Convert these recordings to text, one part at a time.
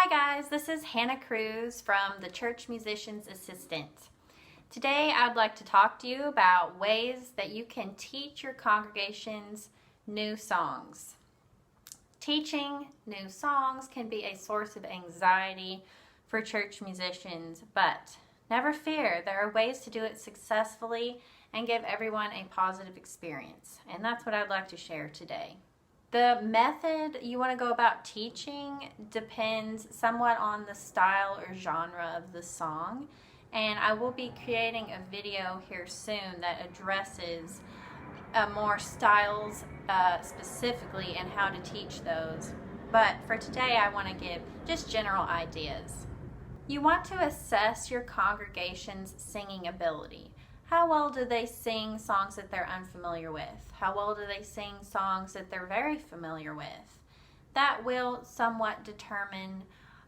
Hi guys, this is Hannah Cruz from the Church Musician's Assistant. Today I'd like to talk to you about ways that you can teach your congregations new songs. Teaching new songs can be a source of anxiety for church musicians, but never fear, there are ways to do it successfully and give everyone a positive experience, and that's what I'd like to share today. The method you want to go about teaching depends somewhat on the style or genre of the song, and I will be creating a video here soon that addresses more styles specifically and how to teach those. But for today I want to give just general ideas. You want to assess your congregation's singing ability. How well do they sing songs that they're unfamiliar with? How well do they sing songs that they're very familiar with? That will somewhat determine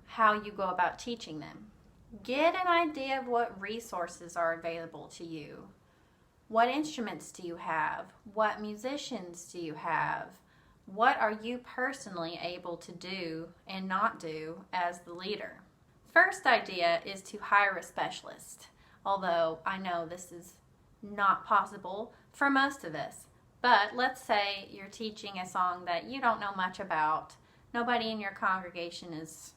how you go about teaching them. Get an idea of what resources are available to you. What instruments do you have? What musicians do you have? What are you personally able to do and not do as the leader? First idea is to hire a specialist. Although I know this is not possible for most of us. But let's say you're teaching a song that you don't know much about. Nobody in your congregation is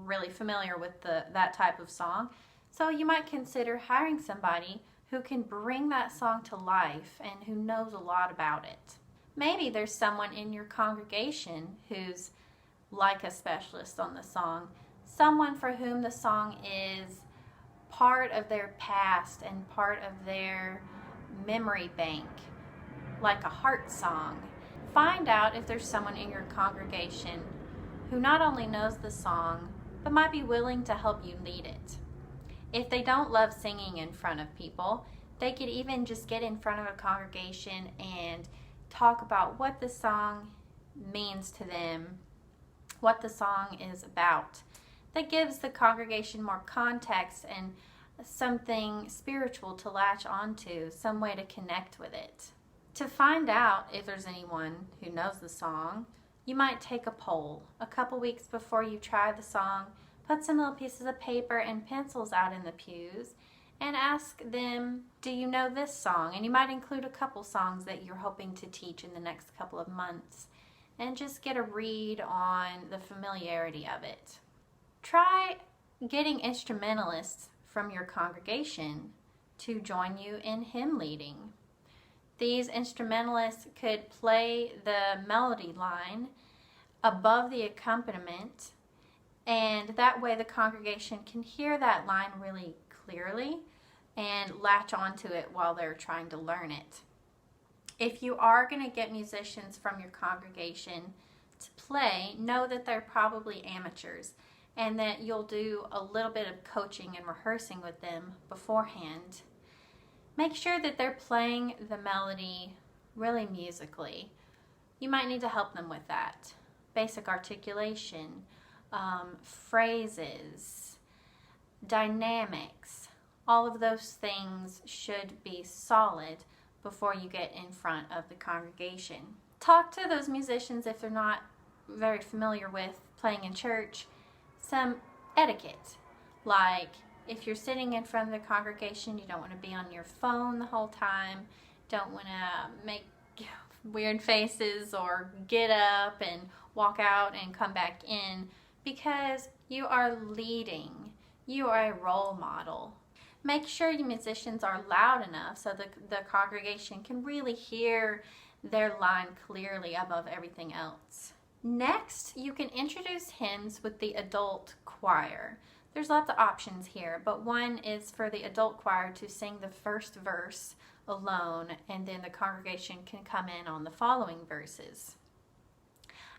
really familiar with that type of song. So you might consider hiring somebody who can bring that song to life and who knows a lot about it. Maybe there's someone in your congregation who's like a specialist on the song. Someone for whom the song is part of their past and part of their memory bank, like a heart song. Find out if there's someone in your congregation who not only knows the song, but might be willing to help you lead it. If they don't love singing in front of people, they could even just get in front of a congregation and talk about what the song means to them, what the song is about. That gives the congregation more context and something spiritual to latch onto, some way to connect with it. To find out if there's anyone who knows the song, you might take a poll. A couple weeks before you try the song, put some little pieces of paper and pencils out in the pews and ask them, do you know this song? And you might include a couple songs that you're hoping to teach in the next couple of months and just get a read on the familiarity of it. Try getting instrumentalists from your congregation to join you in hymn leading. These instrumentalists could play the melody line above the accompaniment, and that way the congregation can hear that line really clearly and latch onto it while they're trying to learn it. If you are going to get musicians from your congregation to play, know that they're probably amateurs, and that you'll do a little bit of coaching and rehearsing with them beforehand. Make sure that they're playing the melody really musically. You might need to help them with that. Basic articulation, phrases, dynamics, all of those things should be solid before you get in front of the congregation. Talk to those musicians if they're not very familiar with playing in church. Some etiquette, like if you're sitting in front of the congregation, you don't want to be on your phone the whole time, don't want to make weird faces or get up and walk out and come back in, because you are leading, you are a role model. Make sure your musicians are loud enough so the congregation can really hear their line clearly above everything else. Next, you can introduce hymns with the adult choir. There's lots of options here, but one is for the adult choir to sing the first verse alone, and then the congregation can come in on the following verses.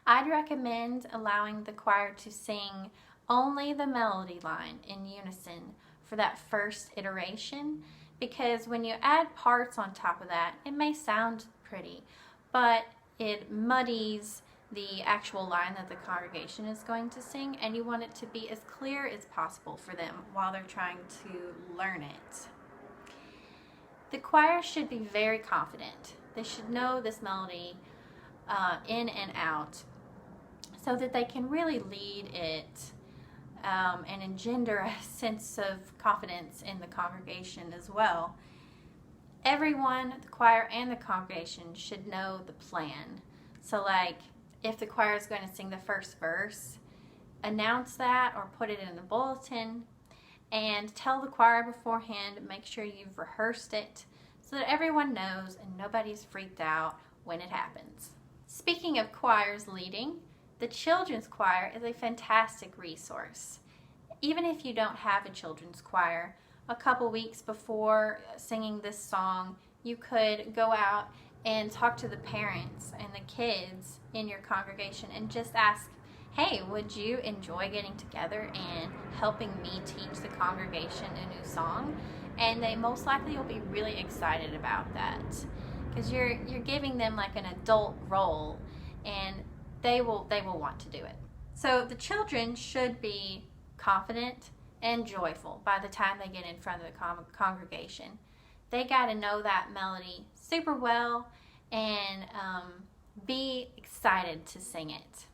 I'd recommend allowing the choir to sing only the melody line in unison for that first iteration, because when you add parts on top of that, it may sound pretty, but it muddies the actual line that the congregation is going to sing, and you want it to be as clear as possible for them while they're trying to learn it. The choir should be very confident. They should know this melody in and out so that they can really lead it and engender a sense of confidence in the congregation as well. Everyone, the choir and the congregation, should know the plan. So like, if the choir is going to sing the first verse, announce that or put it in the bulletin and tell the choir beforehand. Make sure you've rehearsed it so that everyone knows and nobody's freaked out when it happens. Speaking of choirs leading, the children's choir is a fantastic resource. Even if you don't have a children's choir, a couple weeks before singing this song, you could go out and talk to the parents and the kids in your congregation and just ask, hey, would you enjoy getting together and helping me teach the congregation a new song? And they most likely will be really excited about that, because you're giving them like an adult role, and they will want to do it. So the children should be confident and joyful by the time they get in front of the congregation. They got to know that melody super well and be excited to sing it.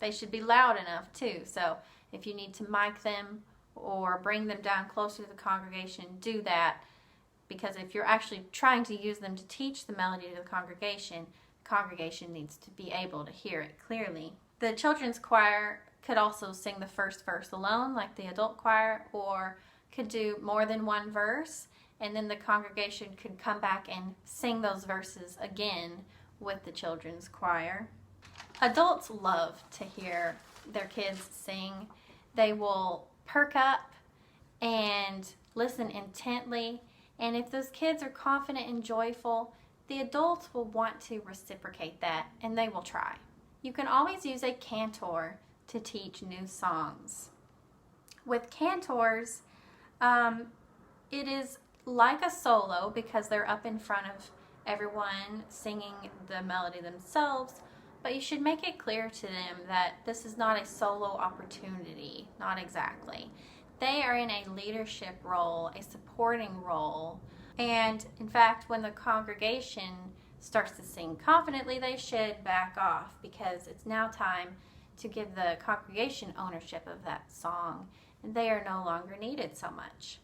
They should be loud enough too, so if you need to mic them or bring them down closer to the congregation, do that, because if you're actually trying to use them to teach the melody to the congregation needs to be able to hear it clearly. The children's choir could also sing the first verse alone like the adult choir, or could do more than one verse, and then the congregation could come back and sing those verses again with the children's choir. Adults love to hear their kids sing. They will perk up and listen intently, and if those kids are confident and joyful, the adults will want to reciprocate that, and they will try. You can always use a cantor to teach new songs. With cantors, it is like a solo because they're up in front of everyone singing the melody themselves, but you should make it clear to them that this is not a solo opportunity, not exactly. They are in a leadership role, a supporting role, and in fact, when the congregation starts to sing confidently, they should back off, because it's now time to give the congregation ownership of that song, and they are no longer needed so much.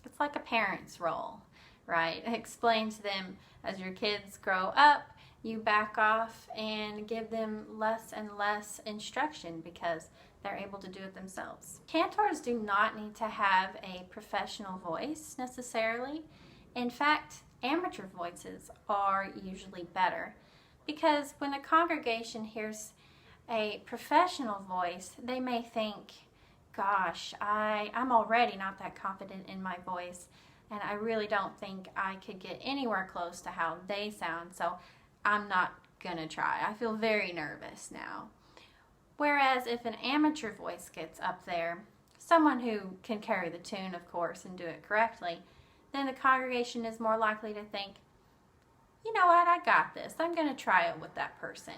It's like a parent's role, right? Explain to them as your kids grow up, you back off and give them less and less instruction because they're able to do it themselves. Cantors do not need to have a professional voice necessarily. In fact, amateur voices are usually better, because when the congregation hears a professional voice, they may think, gosh, I'm already not that confident in my voice, and I really don't think I could get anywhere close to how they sound, so I'm not gonna try. I feel very nervous now. Whereas if an amateur voice gets up there, someone who can carry the tune, of course, and do it correctly, then the congregation is more likely to think, you know what, I got this. I'm gonna try it with that person.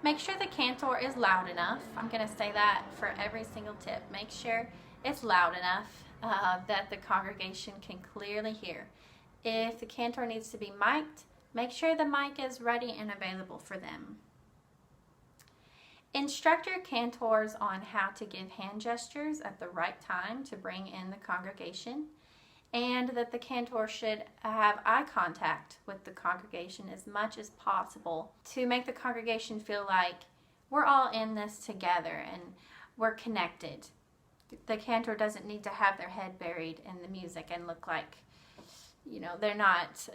Make sure the cantor is loud enough. I'm going to say that for every single tip. Make sure it's loud enough that the congregation can clearly hear. If the cantor needs to be mic'd, make sure the mic is ready and available for them. Instruct your cantors on how to give hand gestures at the right time to bring in the congregation, and that the cantor should have eye contact with the congregation as much as possible to make the congregation feel like we're all in this together and we're connected. The cantor doesn't need to have their head buried in the music and look like, they're not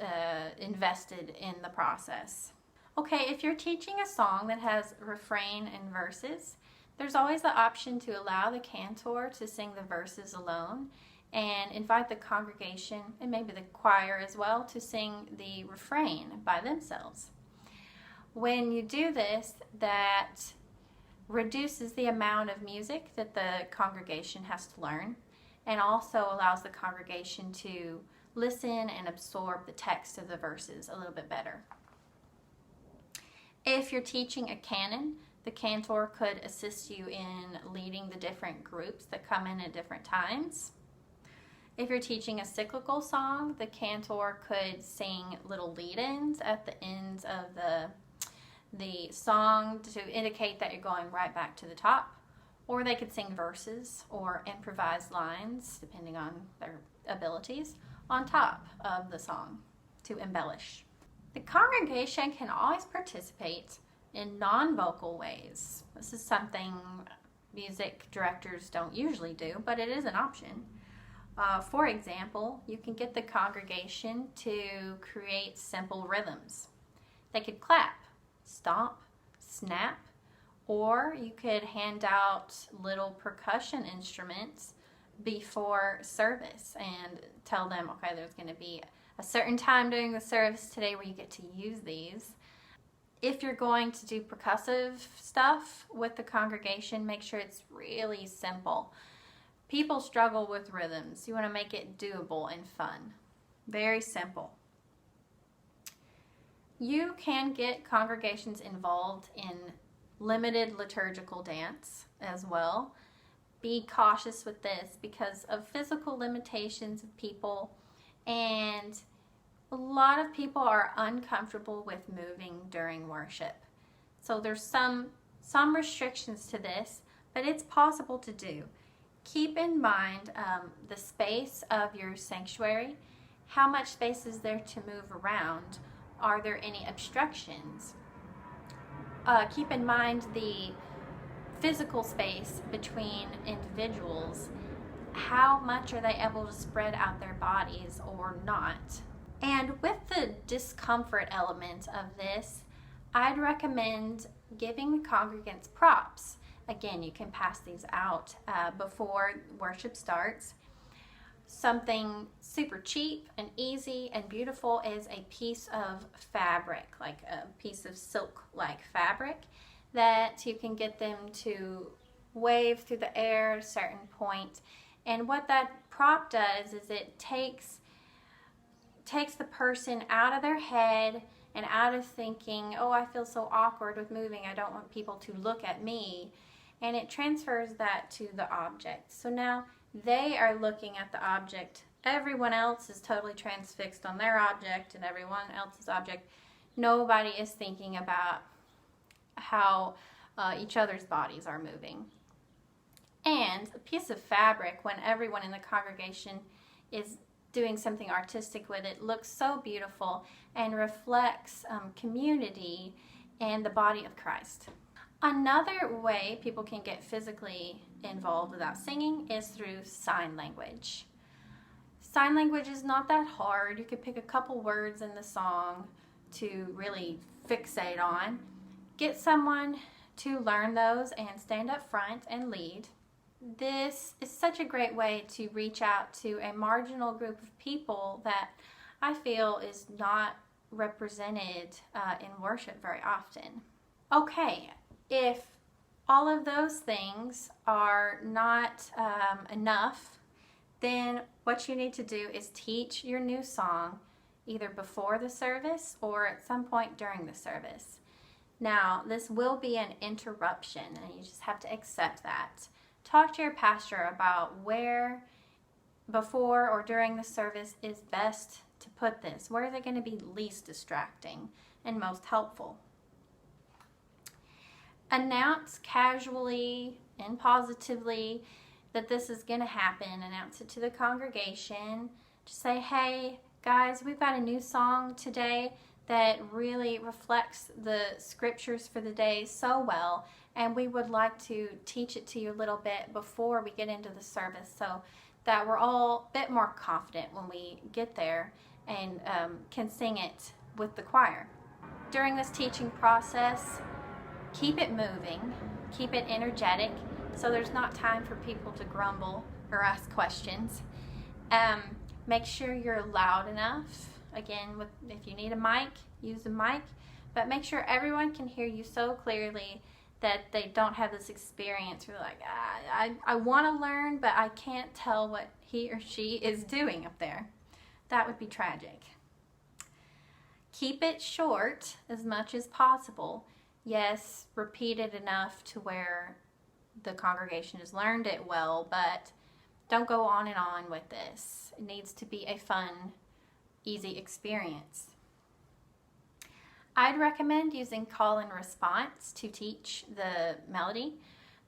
invested in the process. Okay, if you're teaching a song that has refrain and verses, there's always the option to allow the cantor to sing the verses alone and invite the congregation, and maybe the choir as well, to sing the refrain by themselves. When you do this, that reduces the amount of music that the congregation has to learn, and also allows the congregation to listen and absorb the text of the verses a little bit better. If you're teaching a canon, the cantor could assist you in leading the different groups that come in at different times. If you're teaching a cyclical song, the cantor could sing little lead-ins at the ends of the song to indicate that you're going right back to the top. or they could sing verses or improvise lines, depending on their abilities, on top of the song to embellish. The congregation can always participate in non-vocal ways. This is something music directors don't usually do, but it is an option. For example, you can get the congregation to create simple rhythms. They could clap, stomp, snap, or you could hand out little percussion instruments before service and tell them, okay, there's going to be a certain time during the service today where you get to use these. If you're going to do percussive stuff with the congregation, make sure it's really simple. People struggle with rhythms. You want to make it doable and fun. Very simple. You can get congregations involved in limited liturgical dance as well. Be cautious with this because of physical limitations of people, and a lot of people are uncomfortable with moving during worship. So there's some restrictions to this, but it's possible to do. Keep in mind the space of your sanctuary. How much space is there to move around? Are there any obstructions? Keep in mind the physical space between individuals. How much are they able to spread out their bodies or not? And with the discomfort element of this, I'd recommend giving the congregants props. Again, you can pass these out before worship starts. Something super cheap and easy and beautiful is a piece of fabric, like a piece of silk-like fabric that you can get them to wave through the air at a certain point. And what that prop does is it takes the person out of their head and out of thinking, oh, I feel so awkward with moving, I don't want people to look at me. And it transfers that to the object. So now they are looking at the object. Everyone else is totally transfixed on their object and everyone else's object. Nobody is thinking about how each other's bodies are moving. And a piece of fabric, when everyone in the congregation is doing something artistic with it, looks so beautiful and reflects community and the body of Christ. Another way people can get physically involved without singing is through sign language. Sign language is not that hard. You could pick a couple words in the song to really fixate on. Get someone to learn those and stand up front and lead. This is such a great way to reach out to a marginal group of people that I feel is not represented in worship very often. Okay, if all of those things are not enough, then what you need to do is teach your new song either before the service or at some point during the service. Now, this will be an interruption, and you just have to accept that. Talk to your pastor about where before or during the service is best to put this. Where is it going to be least distracting and most helpful? Announce casually and positively that this is going to happen. Announce it to the congregation. Just say, hey, guys, we've got a new song today that really reflects the scriptures for the day so well, and we would like to teach it to you a little bit before we get into the service so that we're all a bit more confident when we get there and can sing it with the choir. During this teaching process, keep it moving, keep it energetic, so there's not time for people to grumble or ask questions. Make sure you're loud enough. Again, if you need a mic, use a mic, but make sure everyone can hear you so clearly that they don't have this experience where they're like, I want to learn, but I can't tell what he or she is doing up there. That would be tragic. Keep it short as much as possible. Yes, repeat it enough to where the congregation has learned it well, but don't go on and on with this. It needs to be a fun, easy experience. I'd recommend using call and response to teach the melody.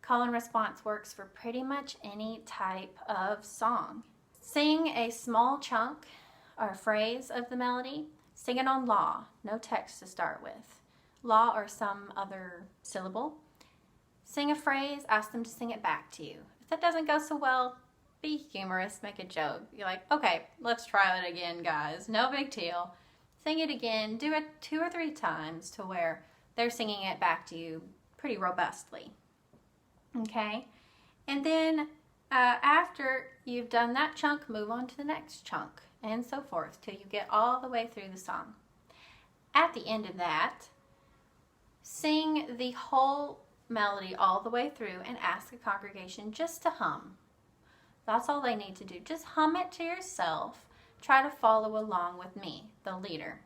Call and response works for pretty much any type of song. Sing a small chunk or phrase of the melody. Sing it on la, no text to start with. La or some other syllable. Sing a phrase, ask them to sing it back to you. If that doesn't go so well, be humorous, make a joke. You're like, okay, let's try it again, guys. No big deal. Sing it again, do it 2 or 3 times to where they're singing it back to you pretty robustly. Okay? And then after you've done that chunk, move on to the next chunk, and so forth, till you get all the way through the song. At the end of that, sing the whole melody all the way through and ask the congregation just to hum. That's all they need to do. Just hum it to yourself. Try to follow along with me, the leader.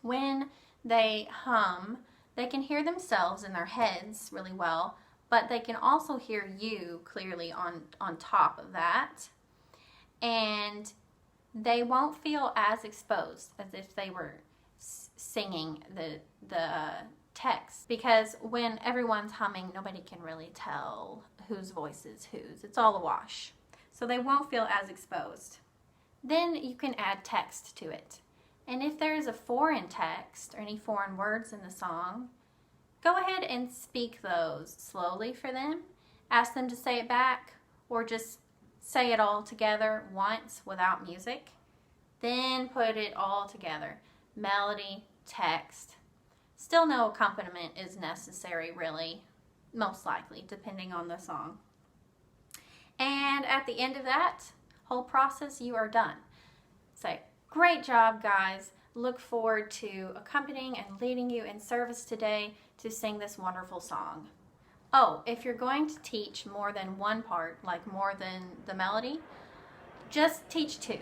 When they hum, they can hear themselves in their heads really well, but they can also hear you clearly on top of that. And they won't feel as exposed as if they were singing the text. Because when everyone's humming, nobody can really tell whose voice is whose. It's all a wash. So they won't feel as exposed. Then you can add text to it. And if there is a foreign text or any foreign words in the song, go ahead and speak those slowly for them. Ask them to say it back, or just say it all together once without music. Then put it all together. Melody, text. Still no accompaniment is necessary, really, most likely, depending on the song. And at the end of that whole process, you are done. Say, great job, guys. Look forward to accompanying and leading you in service today to sing this wonderful song. Oh, if you're going to teach more than one part, like more than the melody, just teach 2.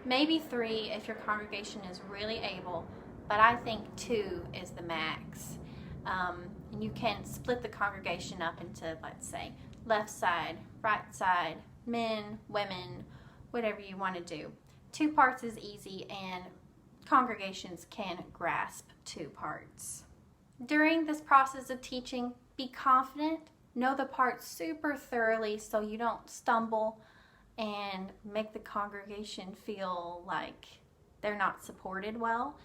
Maybe 3 if your congregation is really able, but I think 2 is the max. And you can split the congregation up into, let's say, left side, right side, men, women, whatever you want to do. 2 parts is easy, and congregations can grasp 2 parts. During this process of teaching, be confident, know the parts super thoroughly so you don't stumble and make the congregation feel like they're not supported well.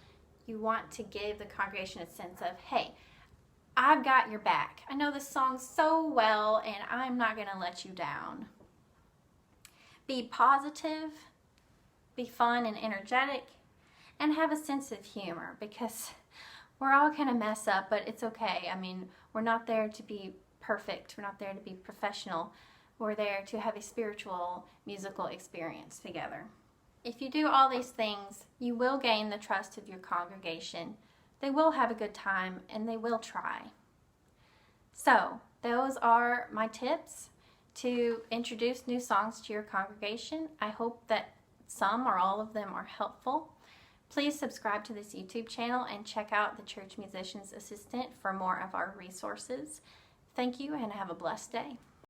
You want to give the congregation a sense of, hey, I've got your back. I know this song so well, and I'm not going to let you down. Be positive, be fun and energetic, and have a sense of humor, because we're all going to mess up, but it's okay. I mean, we're not there to be perfect. We're not there to be professional. We're there to have a spiritual, musical experience together. If you do all these things, you will gain the trust of your congregation. They will have a good time, and they will try. So, those are my tips to introduce new songs to your congregation. I hope that some or all of them are helpful. Please subscribe to this YouTube channel and check out the Church Musicians Assistant for more of our resources. Thank you, and have a blessed day.